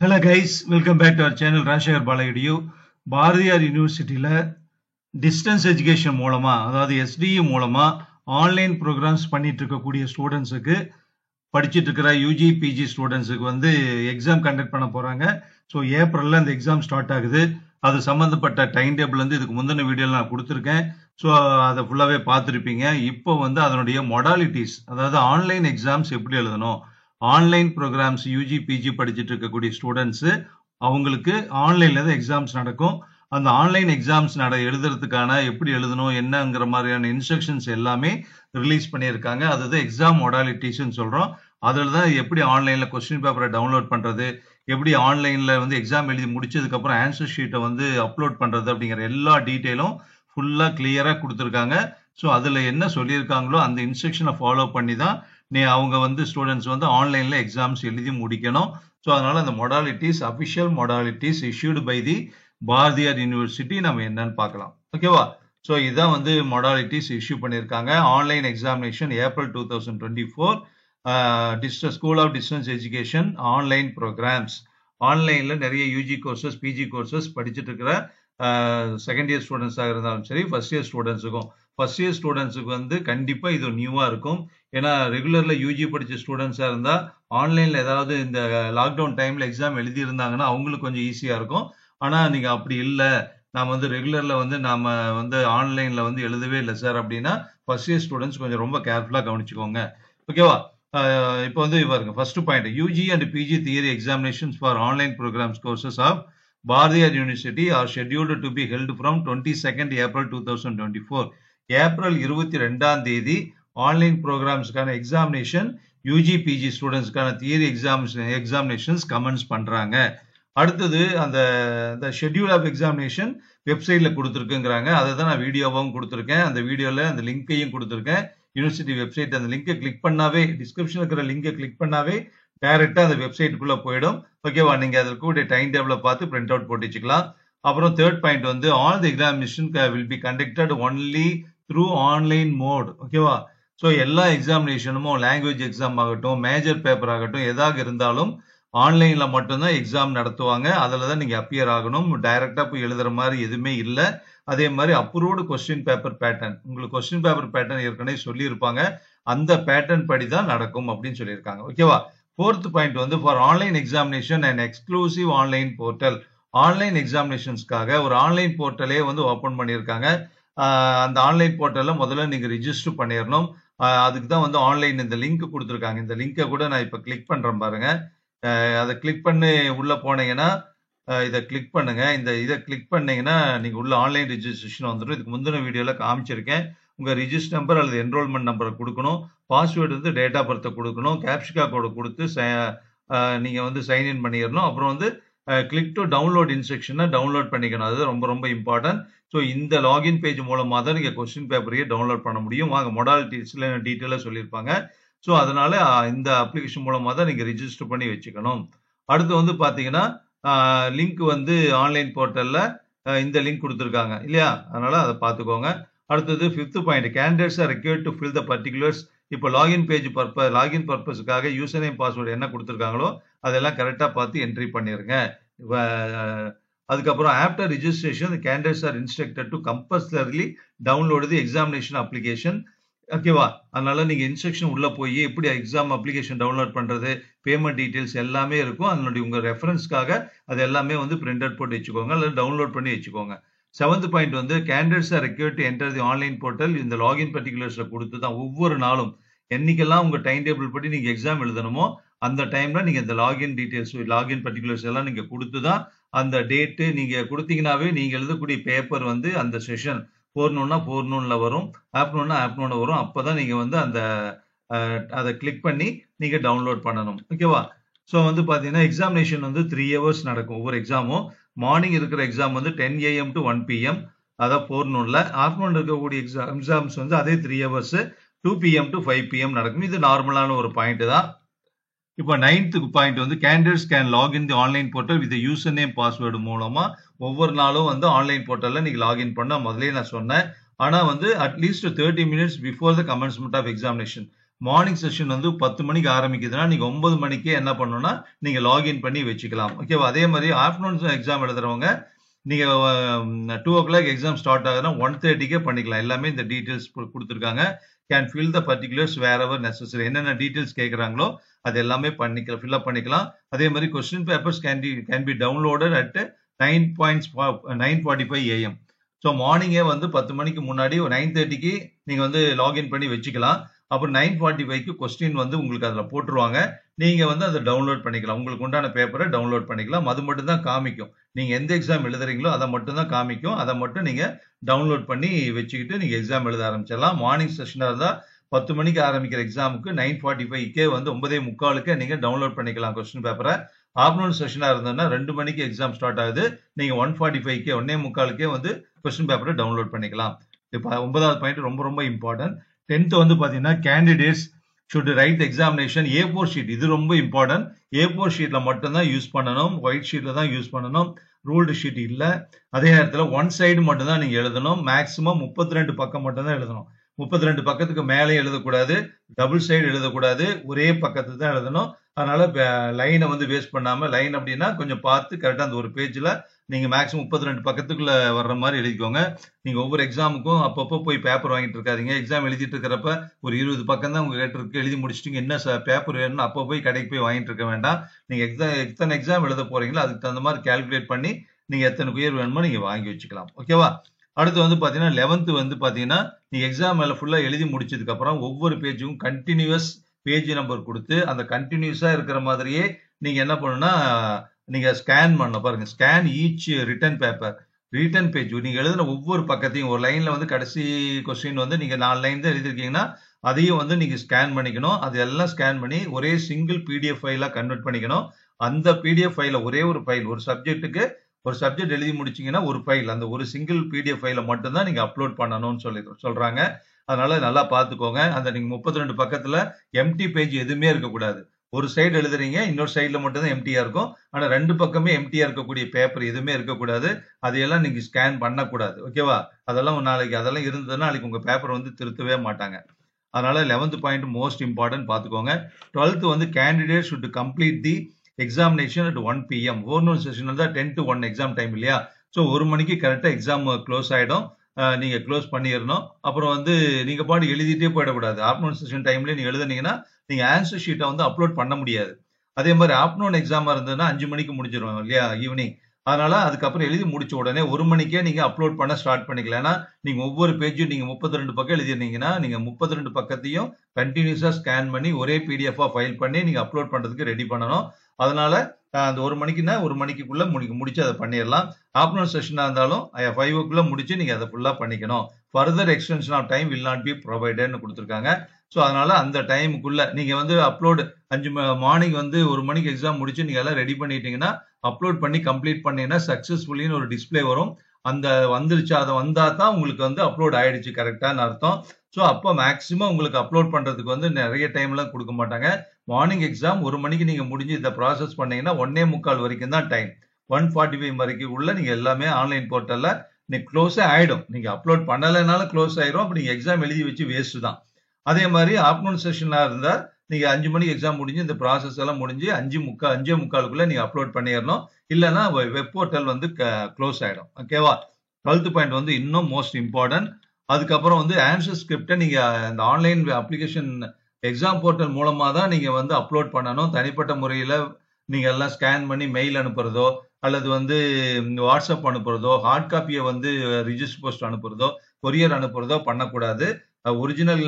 Hello guys, welcome back to our channel Rashekar Balagadiyu. Bharathiyar யூனிவர்சிட்டியில distance education மூலமா அதாவது SDE மூலமா ஆன்லைன் ப்ரோக்ராம்ஸ் பண்ணிட்டு இருக்கக்கூடிய ஸ்டூடெண்ட்ஸுக்கு படிச்சுட்டு இருக்கிற யூஜி பிஜி ஸ்டூடெண்ட்ஸுக்கு வந்து எக்ஸாம் கண்டக்ட் பண்ண போறாங்க. ஸோ ஏப்ரல்ல இந்த எக்ஸாம் ஸ்டார்ட் ஆகுது. அது சம்பந்தப்பட்ட டைம் டேபிள் வந்து இதுக்கு முந்தின வீடியோல நான் கொடுத்துருக்கேன். ஸோ அதை ஃபுல்லாவே பார்த்துருப்பீங்க. இப்போ வந்து அதனுடைய மொடாலிட்டிஸ், அதாவது ஆன்லைன் எக்ஸாம்ஸ் எப்படி எழுதணும், ஆன்லைன் ப்ரோக்ராம்ஸ் யூஜி பிஜி படிச்சுட்டு இருக்கக்கூடிய ஸ்டூடெண்ட்ஸ் அவங்களுக்கு ஆன்லைன்ல தான் எக்ஸாம்ஸ் நடக்கும். அந்த ஆன்லைன் எக்ஸாம்ஸ் எழுதுறதுக்கான எப்படி எழுதணும் என்னங்கிற மாதிரியான இன்ஸ்ட்ரக்ஷன்ஸ் எல்லாமே ரிலீஸ் பண்ணியிருக்காங்க. அதுதான் எக்ஸாம் மொடாலிட்டிஸ்ன்னு சொல்றோம். அதில் தான் எப்படி ஆன்லைன்ல கொஸ்டின் பேப்பரை டவுன்லோட் பண்றது, எப்படி ஆன்லைன்ல வந்து எக்ஸாம் எழுதி முடிச்சதுக்கு அப்புறம் ஆன்சர் ஷீட்டை வந்து அப்லோட் பண்றது அப்படிங்கிற எல்லா டீட்டெயிலும் ஃபுல்லா கிளியரா கொடுத்துருக்காங்க. ஸோ அதுல என்ன சொல்லியிருக்காங்களோ அந்த இன்ஸ்ட்ரக்ஷனை ஃபாலோ பண்ணி தான் அவங்க வந்து ஸ்டூடெண்ட்ஸ் வந்து ஆன்லைன்ல எக்ஸாம்ஸ் எழுதி முடிக்கணும். ஸோ அதனால அந்த modalities, official modalities issued by the Bharathiar university நம்ம என்னன்னு பார்க்கலாம். ஓகேவா? ஸோ இதுதான் வந்து மொடாலிட்டிஸ் இஷ்யூ பண்ணியிருக்காங்க. Online examination April 2024, school of distance education online programmes. ஆன்லைன்ல நிறைய யூஜி கோர்சஸ் பிஜி கோர்சஸ் படிச்சுட்டு இருக்கிற செகண்ட் இயர் ஸ்டூடெண்ட்ஸாக இருந்தாலும் சரி, ஃபர்ஸ்ட் இயர் ஸ்டூடெண்ட்ஸுக்கும் வந்து கண்டிப்பா இது நியூவா இருக்கும். ஏன்னா ரெகுலர்ல யூஜி படிச்ச ஸ்டூடெண்ட்ஸா இருந்தா ஆன்லைன்ல ஏதாவது இந்த லாக்டவுன் டைம்ல எக்ஸாம் எழுதி இருந்தாங்கன்னா அவங்களுக்கு கொஞ்சம் ஈஸியா இருக்கும். ஆனா நீங்க அப்படி இல்லை, நாம வந்து ரெகுலர்ல வந்து நாம வந்து ஆன்லைன்ல வந்து எழுதவே இல்லை சார் அப்படின்னா ஃபர்ஸ்ட் இயர் ஸ்டூடெண்ட்ஸ் கொஞ்சம் ரொம்ப கேர்ஃபுல்லா கவனிச்சுக்கோங்க. ஓகேவா? இப்போ வந்து பாருங்க, first point, UG and PG theory examinations for online programs courses of Bharathiar university are scheduled to be held from 22nd April 2024. April 22ஆம் தேதி ஆன்லைன் ப்ரோக்ராம்ஸ்க்கான எக்ஸாமினேஷன் யூஜி பிஜி ஸ்டூடெண்ட்ஸ்க்கான தியரி எக்ஸாமினேஷன்ஸ் கமெண்ட்ஸ் பண்றாங்க. அடுத்தது அந்த ஷெட்யூல் ஆஃப் எக்ஸாமினேஷன் வெப்சைட்ல கொடுத்துருக்குங்கிறாங்க. அதை தான் நான் வீடியோவாகவும் கொடுத்துருக்கேன். அந்த வீடியோல அந்த லிங்கையும் கொடுத்துருக்கேன். யூனிவர்சிட்டி வெப்சைட், அந்த லிங்கை கிளிக் பண்ணாவே, டிஸ்கிரிப்ஷன் இருக்கிற லிங்கை கிளிக் பண்ணாவே டைரக்டா அந்த வெப்சைட்டுக்குள்ள போயிடும். ஓகேவா? நீங்க அதில் கூட டைம் டேபிளை பார்த்து பிரிண்ட் அவுட் போட்டு வச்சுக்கலாம். அப்புறம் தேர்ட் பாயிண்ட் வந்து all the examination will be conducted only through online mode. ஓகேவா? ஸோ எல்லா எக்ஸாமினேஷனும் லாங்குவேஜ் எக்ஸாம் ஆகட்டும், மேஜர் பேப்பர் ஆகட்டும், எதாக இருந்தாலும் ஆன்லைன்ல மட்டும்தான் எக்ஸாம் நடத்துவாங்க. அதில் தான் நீங்க அப்பியர் ஆகணும். டைரக்டா போய் எழுதுற மாதிரி எதுவுமே இல்லை. அதே மாதிரி அப்ரூவ்டு கொஸ்டின் பேப்பர் பேட்டர்ன், உங்களுக்கு கொஸ்டின் பேப்பர் பேட்டர்ன் ஏற்கனவே சொல்லியிருப்பாங்க, அந்த பேட்டர்ன் படி தான் நடக்கும் அப்படின்னு சொல்லியிருக்காங்க. ஓகேவா? ஃபோர்த் பாயிண்ட் வந்து for online examination and exclusive online portal. Online எக்ஸாமினேஷன்ஸ்க்காக ஒரு ஆன்லைன் போர்ட்டலே வந்து ஓபன் பண்ணியிருக்காங்க. அந்த ஆன்லைன் போர்ட்டல்ல முதல்ல நீங்க ரிஜிஸ்டர் பண்ணிடணும். அதுக்கு தான் வந்து ஆன்லைன் இந்த லிங்க் கொடுத்துருக்காங்க. இந்த லிங்கை கூட நான் இப்ப கிளிக் பண்றேன் பாருங்க. அதை கிளிக் பண்ணி உள்ள போனீங்கன்னா இதை கிளிக் பண்ணுங்க. இதை கிளிக் பண்ணீங்கன்னா நீங்க உள்ள ஆன்லைன் ரிஜிஸ்ட்ரேஷன் வந்துடும். இதுக்கு முந்தின வீடியோல காமிச்சிருக்கேன். உங்க ரிஜிஸ்டர் நம்பர் அல்லது என்ரோல்மெண்ட் நம்பரை கொடுக்கணும். பாஸ்வேர்டு வந்து டேட் ஆஃப் பர்த்தை கொடுக்கணும். கேப்சிகா கோடு கொடுத்து நீங்க வந்து சைன் இன் பண்ணிடணும். அப்புறம் வந்து கிளிக் டு டவுன்லோட் இன்ஸ்ட்ரக்ஷனை டவுன்லோட் பண்ணிக்கணும். அது ரொம்ப ரொம்ப இம்பார்ட்டன்ட். ஸோ இந்த லாகின் பேஜ் மூலமா தான் நீங்க கொஸ்டின் பேப்பரையே டவுன்லோட் பண்ண முடியும். வாங்க, மொடாலிட்டிஸ்ல டீட்டெயிலாக சொல்லியிருப்பாங்க. ஸோ அதனால இந்த அப்ளிகேஷன் மூலமா தான் நீங்க ரிஜிஸ்டர் பண்ணி வச்சுக்கணும். அடுத்து வந்து பாத்தீங்கன்னா லிங்க் வந்து ஆன்லைன் போர்ட்டல்ல இந்த லிங்க் கொடுத்துருக்காங்க இல்லையா? அதனால அதை பார்த்துக்கோங்க. அடுத்தது fifth point, candidates R required to fill the particulars. இப்போ லாகின் பர்பஸ்க்காக யூசர் நேம் பாஸ்வேர்டு என்ன கொடுத்துருக்காங்களோ அதெல்லாம் கரெக்டா பார்த்து என்ட்ரி பண்ணிருங்க. அதுக்கப்புறம் after registration candidates R instructed to compulsorily download the examination application. ஓகேவா? அதனால நீங்க இன்ஸ்ட்ரக்ஷன் உள்ள போய் எப்படி எக்ஸாம் அப்ளிகேஷன் டவுன்லோட் பண்றது, பேமெண்ட் டீடைல்ஸ் எல்லாமே இருக்கும். அதனுடைய உங்க ரெஃபரன்ஸ்க்காக அது எல்லாமே வந்து பிரிண்ட் அவுட் போட்டு வச்சுக்கோங்க அல்லது டவுன்லோட் பண்ணி வச்சுக்கோங்க. செவன்த் பாயிண்ட் வந்து candidates R required to enter the online portal. இந்த லாகின் பர்டிகுலர்ஸ்ல கொடுத்து தான் ஒவ்வொரு நாளும் என்னைக்கெல்லாம் உங்க டைம் டேபிள் படி நீங்க எக்ஸாம் எழுதணுமோ அந்த டைம்ல நீங்க இந்த லாகின் டீடைல்ஸ், லாகின் பர்டிகுலர்ஸ் எல்லாம் நீங்க கொடுத்து தான் அந்த டேட்டு நீங்க கொடுத்தீங்கன்னாவே நீங்க எழுதக்கூடிய பேப்பர் வந்து அந்த செஷன் போர்னூன்னா போர்னூன்ல வரும், ஆப்னூன்னா ஆப்னூன்ல வரும். அப்பதான் நீங்க வந்து அதை கிளிக் பண்ணி நீங்க டவுன்லோட் பண்ணணும். ஓகேவா? ஸோ வந்து பாத்தீங்கன்னா எக்ஸாமினேஷன் வந்து 3 hours நடக்கும் ஒவ்வொரு எக்ஸாமும். மார்னிங் இருக்கிற எக்ஸாம் வந்து 10 AM to 1 PM, அதான் போர்னூன்ல. ஆஃப்டர்நூன் இருக்கக்கூடிய எக்ஸாம்ஸ் வந்து அதே 3 hours 2 PM to 5 PM நடக்கும். இது நார்மலான ஒரு பாயிண்ட் தான். இப்போ 9th பாயிண்ட் வந்து candidates can login the online portal with user name password மூலமா ஒவ்வொரு நாளும் வந்து ஆன்லைன் போர்ட்டல்ல நீங்க லாகின் பண்ண முதலே நான் சொன்னேன். ஆனா வந்து at least 30 minutes before the commencement of examination, morning session வந்து 10 மணிக்கு ஆரம்பிக்குதுன்னா நீங்க 9 மணிக்கே என்ன பண்ணணும்னா நீங்க லாகின் பண்ணி வச்சுக்கலாம். ஓகேவா? அதே மாதிரி ஆஃப்டர்நூன் எக்ஸாம் எழுதுறவங்க நீங்க 2 o'clock எக்ஸாம் ஸ்டார்ட் ஆகுதுன்னா 1:30க்கே பண்ணிக்கலாம். எல்லாமே இந்த டீடைல்ஸ் கொடுத்துருக்காங்க. Can fill the particulars wherever necessary. என்னென்ன டீடைல்ஸ் கேட்குறாங்களோ அது எல்லாமே பண்ணிக்கலாம், ஃபில்அப் பண்ணிக்கலாம். அதே மாதிரி question papers can be downloaded at 9:45 AM. So மார்னிங்கே வந்து 10 மணிக்கு முன்னாடி 9:30க்கு நீங்க வந்து லாகின் பண்ணி வச்சுக்கலாம். அப்புறம் 9:45க்கு கொஸ்டின் வந்து உங்களுக்கு அதில் போட்டுருவாங்க. நீங்க வந்து அதை டவுன்லோட் பண்ணிக்கலாம். உங்களுக்கு உண்டான பேப்பரை டவுன்லோட் பண்ணிக்கலாம். அது மட்டும் தான் காமிக்கும். நீங்க எந்த எக்ஸாம் எழுதுறீங்களோ அதை மட்டும் தான் காமிக்கும். அதை மட்டும் நீங்க டவுன்லோட் பண்ணி வச்சுக்கிட்டு நீங்க எக்ஸாம் எழுத ஆரம்பிச்சிடலாம். மார்னிங் செஷனாக இருந்தால் 10 மணிக்கு ஆரம்பிக்கிற எக்ஸாமுக்கு 9:45க்கே வந்து 9:45க்கே நீங்க டவுன்லோட் பண்ணிக்கலாம் கொஸ்டின் பேப்பரை. ஆஃப்டர்நூன் செஷனா இருந்ததுன்னா 2 மணிக்கு எக்ஸாம் ஸ்டார்ட் ஆகுது. நீங்க 1:45க்கே 1:45க்கே வந்து கொஸ்டின் பேப்பரை டவுன்லோட் பண்ணிக்கலாம். இப்போ 9வது பாயிண்ட் ரொம்ப ரொம்ப இம்பார்ட்டன்ட். 10th வந்து பாத்தீங்கன்னா candidates should right examination A4 sheet. இது ரொம்ப இம்பார்ட்டன்ட். A4 ஷீட்ல மட்டும் தான் யூஸ் பண்ணணும். ஒயிட் ஷீட்ல தான் யூஸ் பண்ணணும். ரூல்டு ஷீட் இல்ல. அதே நேரத்தில் ஒன் சைடு மட்டும் தான் நீங்க எழுதணும். மேக்சிமம் 32 பக்கம் மட்டும் தான் எழுதணும். 32 பக்கத்துக்கு மேலே எழுதக்கூடாது. டபுள் சைடு எழுதக்கூடாது. ஒரே பக்கத்து தான் எழுதணும். அதனால லைனை வந்து வேஸ்ட் பண்ணாம, லைன் அப்படின்னா கொஞ்சம் பார்த்து கரெக்டா அந்த ஒரு பேஜ்ல நீங்க மேக்ஸிமம் 32 பக்கத்துக்குள்ள வர்ற மாதிரி எழுதிக்கோங்க. நீங்க ஒவ்வொரு எக்ஸாமுக்கும் அப்பப்போ போய் பேப்பர் வாங்கிட்டு இருக்காதீங்க. எக்ஸாம் எழுதிட்டு இருக்கிறப்ப ஒரு 20 பக்கம் தான் உங்க கிட்ட இருக்கு, எழுதி முடிச்சிட்டீங்க, என்ன பேப்பர் வேணும்னு அப்போ போய் கடைக்கு போய் வாங்கிட்டு இருக்க வேண்டாம். நீங்க எத்தனை எக்ஸாம் எழுத போறீங்களோ அதுக்கு தகுந்த மாதிரி கால்குலேட் பண்ணி நீங்க எத்தனை குயர் வேணுமோ நீங்க வாங்கி வச்சுக்கலாம். ஓகேவா? அடுத்து வந்து பாத்தீங்கன்னா 11th வந்து பாத்தீங்கன்னா நீங்க எக்ஸாம் மேல ஃபுல்லா எழுதி முடிச்சதுக்கு அப்புறம் ஒவ்வொரு பேஜும் கண்டினியூஸ் பேஜ் நம்பர் கொடுத்து அந்த கண்டினியூஸா இருக்கிற மாதிரியே நீங்க என்ன பண்ணணும்னா நீங்க ஸ்கேன் பண்ண பாருங்க. Scan each written paper, written page. நீங்க எழுதின ஒவ்வொரு பக்கத்தையும் ஒரு லைன்ல வந்து கடைசி கொஸ்டின் வந்து நீங்க 4 லைன் தான் எழுதிருக்கீங்கன்னா அதையும் வந்து நீங்க ஸ்கேன் பண்ணிக்கணும். அது எல்லாம் ஸ்கேன் பண்ணி ஒரே சிங்கிள் PDF ஃபைலா கன்வெர்ட் பண்ணிக்கணும். அந்த PDF ஃபைல ஒரே ஒரு ஃபைல், ஒரு சப்ஜெக்ட்டுக்கு ஒரு சப்ஜெக்ட் எழுதி முடிச்சீங்கன்னா ஒரு ஃபைல், அந்த ஒரு சிங்கிள் PDF ஃபைல மட்டும் தான் நீங்க அப்லோட் பண்ணணும்னு சொல்றாங்க. அதனால நல்லா பாத்துக்கோங்க. அந்த நீங்க 32 பக்கத்துல எம்டி பேஜ் எதுவுமே இருக்கக்கூடாது. ஒரு சைடு எழுதுறீங்க, இன்னொரு சைடுல மட்டும் தான் எம்டியா இருக்கும். ஆனா 2 பக்கமே எம்டியா இருக்கக்கூடிய பேப்பர் எதுவுமே இருக்கக்கூடாது. அதையெல்லாம் நீங்க ஸ்கேன் பண்ணக்கூடாது. ஓகேவா? அதெல்லாம் நாளைக்கு அதெல்லாம் இருந்ததுன்னா நாளைக்கு உங்க பேப்பர் வந்து திருத்தவே மாட்டாங்க. அதனால 11th பாயிண்ட் மோஸ்ட் இம்பார்ட்டன்ட் பாத்துக்கோங்க. 12th வந்து candidate should complete the examination at 1 PM. Forenoon session தான் 10 to 1 எக்ஸாம் டைம் இல்லையா? ஸோ 1 மணிக்கு கரெக்டா எக்ஸாம் க்ளோஸ் ஆயிடும். நீங்க க்ளோஸ் பண்ணிடணும். அப்புறம் வந்து நீங்க பாட்டு எழுதிட்டே போயிடக்கூடாது. ஆஃப்டர்நூன் செஷன் டைம்ல நீங்க எழுதுனீங்கன்னா நீங்க ஆன்சர் ஷீட்டை வந்து அப்லோட் பண்ண முடியாது. அதே மாதிரி ஆஃப்டர்நூன் எக்ஸாமா இருந்ததுன்னா 5 மணிக்கு முடிச்சிருவோம் இல்லையா, ஈவினிங். அதனால அதுக்கப்புறம் எழுதி முடிச்ச உடனே 1 மணிக்கே நீங்க அப்லோட் பண்ண ஸ்டார்ட் பண்ணிக்கலாம். ஏன்னா நீங்க ஒவ்வொரு பேஜும் நீங்க 32 பக்கம் எழுதிருந்தீங்கன்னா நீங்க 32 பக்கத்தையும் கண்டினியூஸா ஸ்கேன் பண்ணி ஒரே PDF-ஆ ஃபைல் பண்ணி நீங்க அப்லோட் பண்றதுக்கு ரெடி பண்ணணும். அதனால அந்த 1 மணிக்குன்னா 1 மணிக்குள்ள முடிச்சு அதை பண்ணிடலாம். ஆஃப்டர்நூன் செஷனா இருந்தாலும் 5 முடிச்சு நீங்க அதை ஃபுல்லா பண்ணிக்கணும். Further extension of time will not be ப்ரொவைடட்னு கொடுத்துருக்காங்க. ஸோ அதனால அந்த டைமுக்குள்ள நீங்க வந்து அப்லோட் மார்னிங் வந்து 1 மணிக்கு எக்ஸாம் முடிச்சு நீங்க எல்லாம் ரெடி பண்ணிட்டீங்கன்னா அப்லோட் பண்ணி கம்ப்ளீட் பண்ணீங்கன்னா சக்சஸ்ஃபுல்லின்னு ஒரு டிஸ்பிளே வரும். அந்த வந்துருச்சு, அதை வந்தா தான் உங்களுக்கு வந்து அப்லோட் ஆயிடுச்சு கரெக்டான்னு அர்த்தம். ஸோ அப்போ மேக்சிமம் உங்களுக்கு அப்லோட் பண்றதுக்கு வந்து நிறைய டைம்லாம் கொடுக்க மாட்டாங்க. மார்னிங் எக்ஸாம் 1 மணிக்கு நீங்க முடிஞ்சு இதை ப்ராசஸ் பண்ணீங்கன்னா 1:45 வரைக்கும் தான் டைம். 1:45 வரைக்கும் உள்ள நீங்க எல்லாமே ஆன்லைன் போர்ட்டல்ல நீங்க க்ளோஸே ஆயிடும். நீங்க அப்லோட் பண்ணலைனாலும் க்ளோஸ் ஆயிடும். அப்ப நீங்க எக்ஸாம் எழுதி வச்சு வேஸ்ட் தான். அதே மாதிரி ஆஃப்டர்நூன் செஷனா இருந்தா நீங்க 5 மணிக்கு எக்ஸாம் முடிஞ்சு இந்த ப்ராசஸ் எல்லாம் முடிஞ்சு 5:45 நீங்க அப்லோட் பண்ணிடணும். இல்லைன்னா வெப் போர்ட்டல் வந்து க்ளோஸ் ஆயிடும். ஓகேவா? 12th பாயிண்ட் வந்து இன்னும் மோஸ்ட் இம்பார்ட்டன்ட். அதுக்கப்புறம் வந்து ஆன்சர் ஸ்கிரிப்டை நீங்க இந்த ஆன்லைன் அப்ளிகேஷன் எக்ஸாம் போர்ட்டல் மூலமா தான் நீங்க வந்து அப்லோட் பண்ணணும். தனிப்பட்ட முறையில நீங்க எல்லாம் ஸ்கேன் பண்ணி மெயில் அனுப்புறதோ அல்லது வந்து வாட்ஸ்அப் அனுப்புறதோ ஹார்ட் காப்பியை வந்து ரிஜிஸ்டர் போஸ்ட் அனுப்புறதோ கொரியர் அனுப்புறதோ பண்ணக்கூடாது. ஒரிஜினல்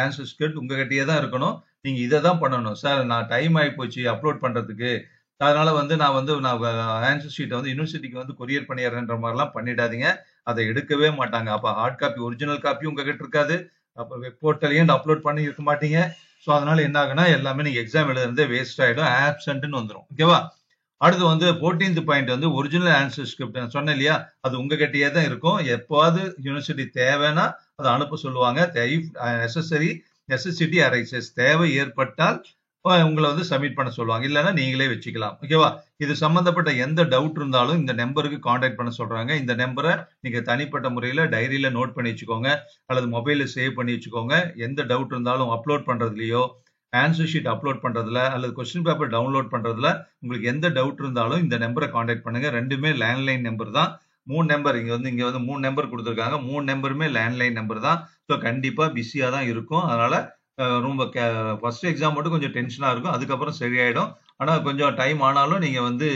ஆன்சர் ஸ்கிரிப்ட் உங்ககிட்டயே தான் இருக்கணும். நீங்க இதை தான் பண்ணணும். சார் நான் டைம் ஆகி போச்சு அப்லோட் பண்றதுக்கு, அதனால வந்து நான் ஆன்சர் ஷீட்டை வந்து யூனிவர்சிட்டிக்கு வந்து கொரியர் பண்ணிடுறேன்ற மாதிரிலாம் பண்ணிடாதீங்க. அதை எடுக்கவே மாட்டாங்க. அப்ப ஹார்ட் காப்பி ஒரிஜினல் காப்பி உங்ககிட்ட இருக்காது. அப்ப வெப் போர்ட்டலையும் அப்லோட் பண்ணி இருக்க மாட்டீங்க. ஸோ அதனால என்ன ஆகுனா எல்லாமே நீங்க எக்ஸாம் எழுதுறதே வேஸ்ட் ஆயிடும், ஆப்சென்ட்னு வந்துடும். ஓகேவா? அடுத்து வந்து 14th பாயிண்ட் வந்து ஒரிஜினல் ஆன்சர் ஸ்கிரிப்ட் சொன்னேன் இல்லையா, அது உங்ககிட்டயே தான் இருக்கும். எப்போது யூனிவர்சிட்டி தேவைன்னா அதை அனுப்ப சொல்லுவாங்க. நெசசிட்டி அரைசஸ், தேவை ஏற்பட்டால் உங்களை வந்து சப்மிட் பண்ண சொல்லுவாங்க. இல்லைன்னா நீங்களே வச்சுக்கலாம். ஓகேவா? இது சம்பந்தப்பட்ட எந்த டவுட் இருந்தாலும் இந்த நம்பருக்கு காண்டாக்ட் பண்ண சொல்றாங்க. இந்த நம்பரை நீங்க தனிப்பட்ட முறையில டைரியில நோட் பண்ணி வச்சுக்கோங்க, அல்லது மொபைல்ல சேவ் பண்ணி வச்சுக்கோங்க. எந்த டவுட் இருந்தாலும் அப்லோட் பண்றதுலயோ, ஆன்சர் ஷீட் அப்லோட் பண்றதுல, அல்லது கொஸ்டின் பேப்பர் டவுன்லோட் பண்றதுல உங்களுக்கு எந்த டவுட் இருந்தாலும் இந்த நம்பரை காண்டாக்ட் பண்ணுங்க. ரெண்டுமே லேண்ட்லைன் நம்பர் தான். 3 நம்பர் இங்க வந்து 3 நம்பர் கொடுத்துருக்காங்க. 3 நம்பருமே லேண்ட்லைன் நம்பர் தான். ஸோ கண்டிப்பா பிஸியா தான் இருக்கும். அதனால ரொம்ப ஃபர்ஸ்ட் எக்ஸாம் மட்டும் கொஞ்சம் டென்ஷனா இருக்கும். அதுக்கப்புறம் சரியாயிடும். ஆனா கொஞ்சம் டைம் ஆனாலும் நீங்க வந்து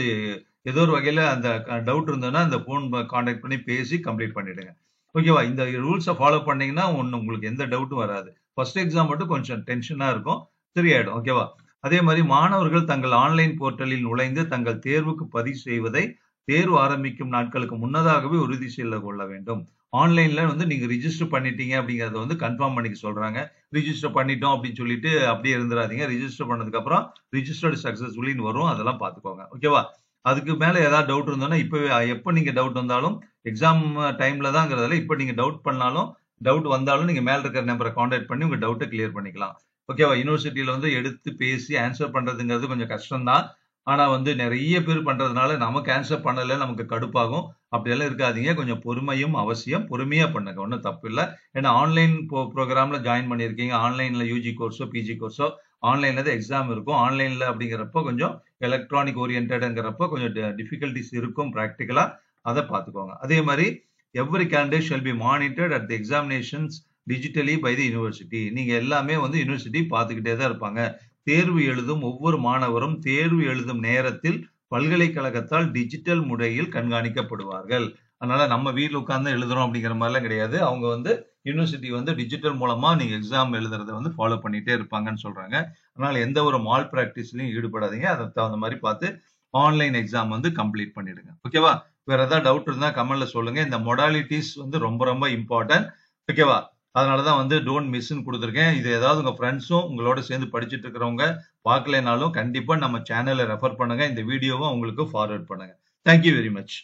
ஏதோ ஒரு வகையில அந்த டவுட் இருந்ததுன்னா அந்த போன் காண்டாக்ட் பண்ணி பேசி கம்ப்ளீட் பண்ணிடுங்க. ஓகேவா? இந்த ரூல்ஸை ஃபாலோ பண்ணீங்கன்னா உங்களுக்கு எந்த டவுட்டும் வராது. ஃபர்ஸ்ட் எக்ஸாம் மட்டும் கொஞ்சம் டென்ஷனா இருக்கும். சரியாயிடும். ஓகேவா? அதே மாதிரி மாணவர்கள் தங்கள் ஆன்லைன் போர்ட்டலில் நுழைந்து தங்கள் தேர்வுக்கு பதிவு செய்வதை தேர்வு ஆரம்பிக்கும் நாட்களுக்கு முன்னதாகவே உறுதி செய்து கொள்ள வேண்டும். ஆன்லைன்ல வந்து நீங்க ரிஜிஸ்டர் பண்ணிட்டீங்க அப்படிங்கறத வந்து கன்ஃபார்ம் பண்ணிக்க சொல்றாங்க. ரிஜிஸ்டர் பண்ணிட்டோம் அப்படின்னு சொல்லிட்டு அப்படியே இருந்துடாதீங்க. ரிஜிஸ்டர் பண்ணதுக்கு அப்புறம் ரிஜிஸ்டர்டு சக்சஸ்ஃபுல்லின்னு வரும். அதெல்லாம் பாத்துக்கோங்க. ஓகேவா? அதுக்கு மேல ஏதாவது டவுட் இருந்ததுன்னா இப்பவே எப்ப நீங்க டவுட் வந்தாலும் எக்ஸாம் டைம்ல தாங்கிறதால இப்ப நீங்க டவுட் பண்ணாலும் டவுட் வந்தாலும் நீங்க மேல இருக்கிற நம்பரை காண்டாக்ட் பண்ணி உங்க டவுட்டை கிளியர் பண்ணிக்கலாம். ஓகேவா? யூனிவர்சிட்டியில வந்து எடுத்து பேசி ஆன்சர் பண்றதுங்கிறது கொஞ்சம் கஷ்டம் தான். ஆனா வந்து நிறைய பேர் பண்றதுனால நமக்கு ஆன்சர் பண்ணல நமக்கு கடுப்பாகும். அப்படியெல்லாம் இருக்காதீங்க. கொஞ்சம் பொறுமையும் அவசியம். பொறுமையா பண்ணுங்க. ஒன்றும் தப்பு இல்லை. ஏன்னா ஆன்லைன் ப்ரோக்ராம்ல ஜாயின் பண்ணியிருக்கீங்க. ஆன்லைன்ல யூஜி கோர்ஸோ பிஜி கோர்ஸோ ஆன்லைன்ல தான் எக்ஸாம் இருக்கும். ஆன்லைன்ல அப்படிங்கிறப்போ கொஞ்சம் எலக்ட்ரானிக் ஓரியன்டட்ங்கிறப்போ கொஞ்சம் டிஃபிகல்டிஸ் இருக்கும் ப்ராக்டிக்கலா. அதை பார்த்துக்கோங்க. அதே மாதிரி every candidate shall be monitored at the examinations digitally by the university. நீங்க எல்லாமே வந்து யூனிவர்சிட்டி பார்த்துக்கிட்டே தான் இருப்பாங்க. தேர்வு எழுதும் ஒவ்வொரு மாணவரும் தேர்வு எழுதும் நேரத்தில் பல்கலைக்கழகத்தால் டிஜிட்டல் முறையில் கண்காணிக்கப்படுவார்கள். அதனால நம்ம வீட்டில் உட்கார்ந்து எழுதுறோம் அப்படிங்கிற மாதிரிலாம் கிடையாது. அவங்க வந்து யூனிவர்சிட்டி வந்து டிஜிட்டல் மூலமா நீங்க எக்ஸாம் எழுதுறத வந்து ஃபாலோ பண்ணிட்டே இருப்பாங்கன்னு சொல்றாங்க. அதனால எந்த ஒரு மால் பிராக்டிஸ்லயும் ஈடுபடாதீங்க. அதை தகுந்த மாதிரி பார்த்து ஆன்லைன் எக்ஸாம் வந்து கம்ப்ளீட் பண்ணிடுங்க. ஓகேவா? வேற ஏதாவது டவுட் இருந்தா கமெண்ட்ல சொல்லுங்க. இந்த மொடாலிட்டிஸ் வந்து ரொம்ப ரொம்ப இம்பார்ட்டன்ட். ஓகேவா? அதனாலதான் வந்து டோன்ட் மிஸ்ன்னு கொடுத்துருக்கேன். இது ஏதாவது உங்க ஃப்ரெண்ட்ஸும் உங்களோட சேர்ந்து படிச்சுட்டு இருக்கிறவங்க பார்க்கலைனாலும் கண்டிப்பா நம்ம சேனலை ரெஃபர் பண்ணுங்க. இந்த வீடியோவை உங்களுக்கு ஃபார்வர்ட் பண்ணுங்க. Thank you very much.